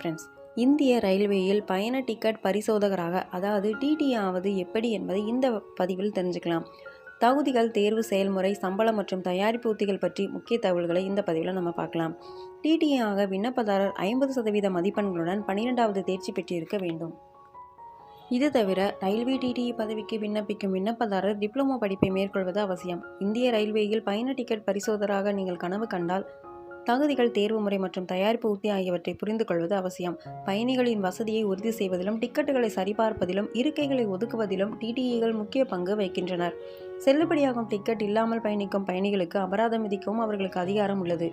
Friends, இந்திய ரயில்வேயில் பயண டிக்கெட் பரிசோதகராக அதாவது டிடி ஆவது எப்படி என்பதை இந்த பதிவில் தெரிஞ்சுக்கலாம். தகுதிகள், தேர்வு செயல்முறை, சம்பளம் மற்றும் தயாரிப்பு உத்திகள் பற்றி முக்கிய தகவல்களை இந்த பதிவில் நம்ம பார்க்கலாம். டிடிஏ ஆக விண்ணப்பதாரர் 50% மதிப்பெண்களுடன் 12வது தேர்ச்சி பெற்றிருக்க வேண்டும். இது தவிர ரயில்வே டிடிஇ பதவிக்கு விண்ணப்பிக்கும் விண்ணப்பதாரர் டிப்ளமோ படிப்பை மேற்கொள்வது அவசியம். இந்திய ரயில்வேயில் பயண டிக்கெட் பரிசோதகராக நீங்கள் கனவு கண்டால் தகுதிகள், தேர்வு முறை மற்றும் தயாரிப்பு உத்தி ஆகியவற்றை புரிந்து கொள்வது அவசியம். பயணிகளின் வசதியை உறுதி செய்வதிலும், டிக்கெட்டுகளை சரிபார்ப்பதிலும், இருக்கைகளை ஒதுக்குவதிலும் டிடிஇகள் முக்கிய பங்கு வகிக்கின்றனர். செல்லுபடியாகும் டிக்கெட் இல்லாமல் பயணிக்கும் பயணிகளுக்கு அபராதம் விதிக்கவும் அவர்களுக்கு அதிகாரம் உள்ளது.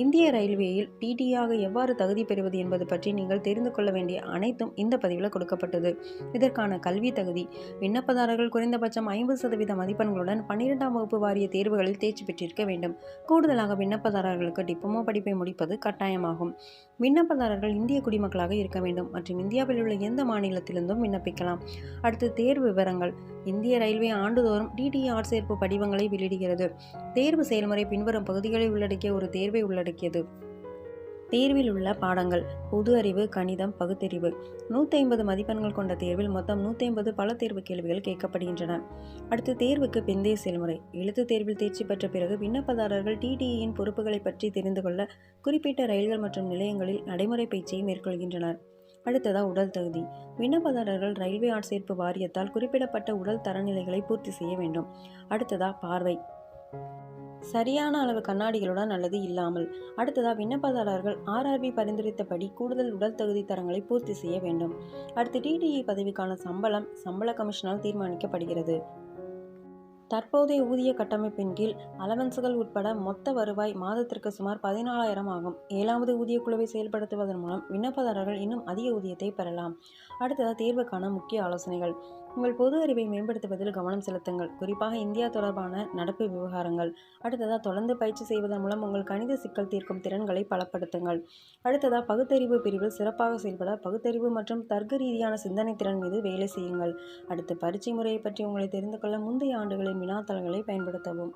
இந்திய ரயில்வேயில் டிடிஆக எவ்வாறு தகுதி பெறுவது என்பது பற்றி நீங்கள் தெரிந்து கொள்ள வேண்டிய அனைத்தும் இந்த பதிவில் கொடுக்கப்பட்டது. இதற்கான கல்வி தகுதி: விண்ணப்பதாரர்கள் குறைந்தபட்சம் 50% மதிப்பெண்களுடன் 12ஆம் வகுப்பு வாரிய தேர்வுகளில் தேர்ச்சி பெற்றிருக்க வேண்டும். கூடுதலாக விண்ணப்பதாரர்களுக்கு டிப்ளமோ படிப்பை முடிப்பது கட்டாயமாகும். விண்ணப்பதாரர்கள் இந்திய குடிமக்களாக இருக்க வேண்டும் மற்றும் இந்தியாவில் உள்ள எந்த மாநிலத்திலிருந்தும் விண்ணப்பிக்கலாம். அடுத்து தேர்வு விவரங்கள். இந்திய ரயில்வே ஆண்டுதோறும் டிடிஇ ஆட்சேர்ப்பு படிவங்களை வெளியிடுகிறது. தேர்வு செயல்முறை பின்வரும் பகுதிகளை உள்ளடக்கிய ஒரு தேர்வை உள்ளடக்கியது. தேர்வில் உள்ள பாடங்கள்: பொது அறிவு, கணிதம், பகுத்தறிவு. 150 மதிப்பெண்கள் கொண்ட தேர்வில் மொத்தம் 150 பல தேர்வு கேள்விகள் கேட்கப்படுகின்றன. அடுத்து தேர்வுக்கு பிந்தைய செயல்முறை. எழுத்து தேர்வில் தேர்ச்சி பெற்ற பிறகு விண்ணப்பதாரர்கள் டிடிஇயின் பொறுப்புகளை பற்றி தெரிந்து கொள்ள குறிப்பிட்ட ரயில்கள் மற்றும் நிலையங்களில் நடைமுறை பயிற்சியை மேற்கொள்கின்றனர். அடுத்ததா உடல் தகுதி. விண்ணப்பதாரர்கள் ரயில்வே ஆட்சேர்ப்பு வாரியத்தால் குறிப்பிடப்பட்ட உடல் தரநிலைகளை பூர்த்தி செய்ய வேண்டும். அடுத்ததா பார்வை: சரியான அளவு கண்ணாடிகளுடன் அல்லது இல்லாமல். அடுத்ததா விண்ணப்பதாரர்கள் ஆர்ஆர்பி பரிந்துரைத்தபடி கூடுதல் உடல் தகுதி தரங்களை பூர்த்தி செய்ய வேண்டும். அடுத்து டிடிஇ பதவிக்கான சம்பள கமிஷனால் தீர்மானிக்கப்படுகிறது. தற்போதைய ஊதிய கட்டமைப்பின் கீழ் அலவன்சுகள் உட்பட மொத்த வருவாய் மாதத்திற்கு சுமார் 14,000 ஆகும். 7வது ஊதிய குழுவை செயல்படுத்துவதன் மூலம் விண்ணப்பதாரர்கள் இன்னும் அதிக ஊதியத்தை பெறலாம். அடுத்ததாக தேர்வுக்கான முக்கிய ஆலோசனைகள்: உங்கள் பொது அறிவை மேம்படுத்துவதில் கவனம் செலுத்துங்கள், குறிப்பாக இந்தியா தொடர்பான நடப்பு விவகாரங்கள். அடுத்ததாக தொடர்ந்து பயிற்சி செய்வதன் மூலம் உங்கள் கணித சிக்கல் தீர்க்கும் திறன்களை பலப்படுத்துங்கள். அடுத்ததாக பகுத்தறிவு பிரிவில் சிறப்பாக செயல்பட பகுத்தறிவு மற்றும் தர்க்க ரீதியான சிந்தனை திறன் மீது வேலை செய்யுங்கள். அடுத்து பரீட்சை முறையை பற்றி உங்களை தெரிந்து கொள்ள முந்தைய ஆண்டுகளின் வினாத்தாள்களை பயன்படுத்தவும்.